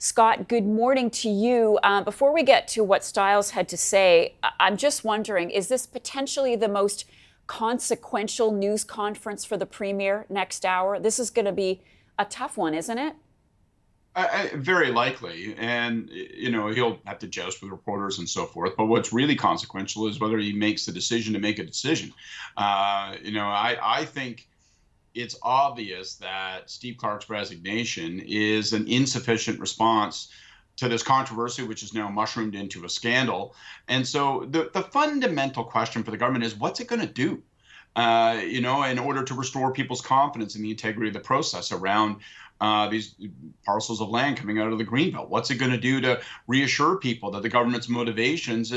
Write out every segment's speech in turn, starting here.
Scott, good morning to you. Before we get to what Stiles had to say, I'm just wondering, is this potentially the most consequential news conference for the Premier next hour? This is going to be a tough one, isn't it? Very likely, and he'll have to joust with reporters and so forth. But what's really consequential is whether he makes the decision to make a decision. I think it's obvious that Steve Clark's resignation is an insufficient response to this controversy, which is now mushroomed into a scandal. And so the fundamental question for the government is, what's it going to do? In order to restore people's confidence in the integrity of the process around these parcels of land coming out of the Greenbelt. What's it going to do to reassure people that the government's motivations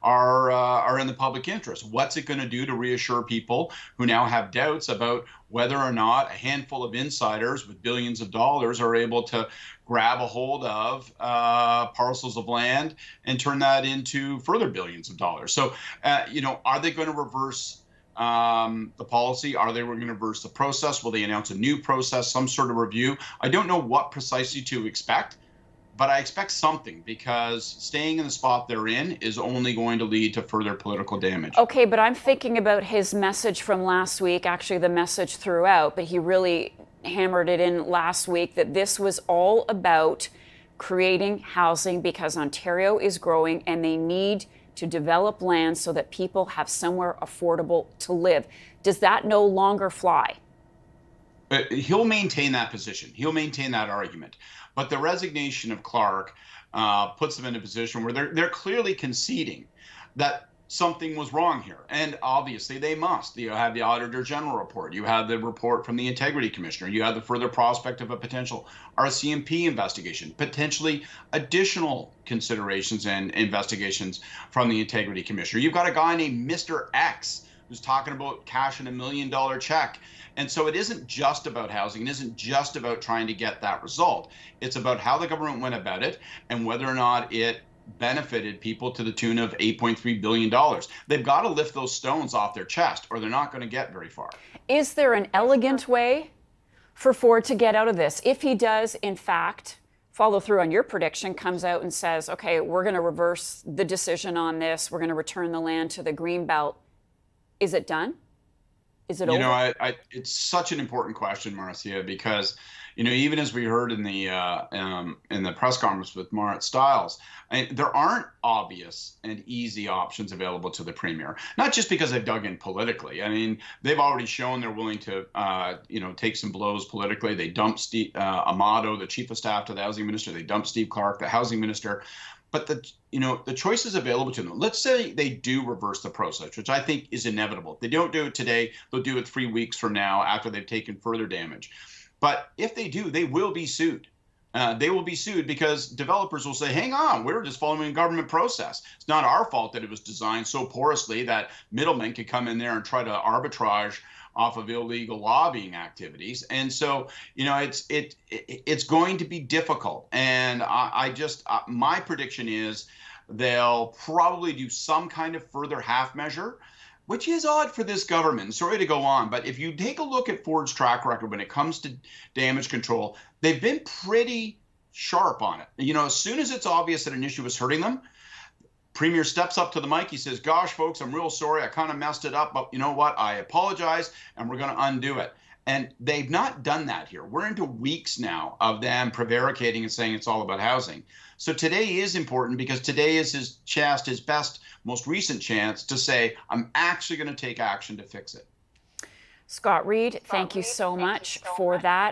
are in the public interest? What's it going to do to reassure people who now have doubts about whether or not a handful of insiders with billions of dollars are able to grab a hold of parcels of land and turn that into further billions of dollars? So, are they going to reverse the policy? Are they going to reverse the process? Will they announce a new process, some sort of review? I don't know what precisely to expect, but I expect something, because staying in the spot they're in is only going to lead to further political damage. Okay, but I'm thinking about his message from last week, actually the message throughout, but he really hammered it in last week that this was all about creating housing because Ontario is growing and they need to develop land so that people have somewhere affordable to live. Does that no longer fly? He'll maintain that position. He'll maintain that argument. But the resignation of Clark puts them in a position where they're clearly conceding that something was wrong here. And obviously they must. You have the Auditor General report. You have the report from the Integrity Commissioner. You have the further prospect of a potential RCMP investigation, potentially additional considerations and investigations from the Integrity Commissioner. You've got a guy named Mr. X who's talking about cashing $1 million check. And so it isn't just about housing. It isn't just about trying to get that result. It's about how the government went about it and whether or not it benefited people to the tune of $8.3 billion. They've got to lift those stones off their chest or they're not going to get very far. Is there an elegant way for Ford to get out of this? If he does, in fact, follow through on your prediction, comes out and says, okay, we're going to reverse the decision on this. We're going to return the land to the Greenbelt. Is it done? Is it over? It's such an important question, Marcia, because even as we heard in the press conference with Marit Stiles, there aren't obvious and easy options available to the Premier. Not just because they've dug in politically. I mean, they've already shown they're willing to, take some blows politically. They dumped Steve Amato, the Chief of Staff to the Housing Minister. They dumped Steve Clark, the Housing Minister. But the choices available to them. Let's say they do reverse the process, which I think is inevitable. If they don't do it today, they'll do it 3 weeks from now after they've taken further damage. But if they do, they will be sued. They will be sued because developers will say, hang on, we're just following a government process. It's not our fault that it was designed so porously that middlemen could come in there and try to arbitrage off of illegal lobbying activities. And so, it's going to be difficult. And my prediction is they'll probably do some kind of further half measure, which is odd for this government. Sorry to go on, but if you take a look at Ford's track record when it comes to damage control, they've been pretty sharp on it. As soon as it's obvious that an issue is hurting them, Premier steps up to the mic. He says, gosh, folks, I'm real sorry. I kind of messed it up, but you know what? I apologize, and we're going to undo it. And they've not done that here. We're into weeks now of them prevaricating and saying it's all about housing. So today is important because today is his best, most recent chance to say, I'm actually going to take action to fix it. Scott Reid, thank you so much for that.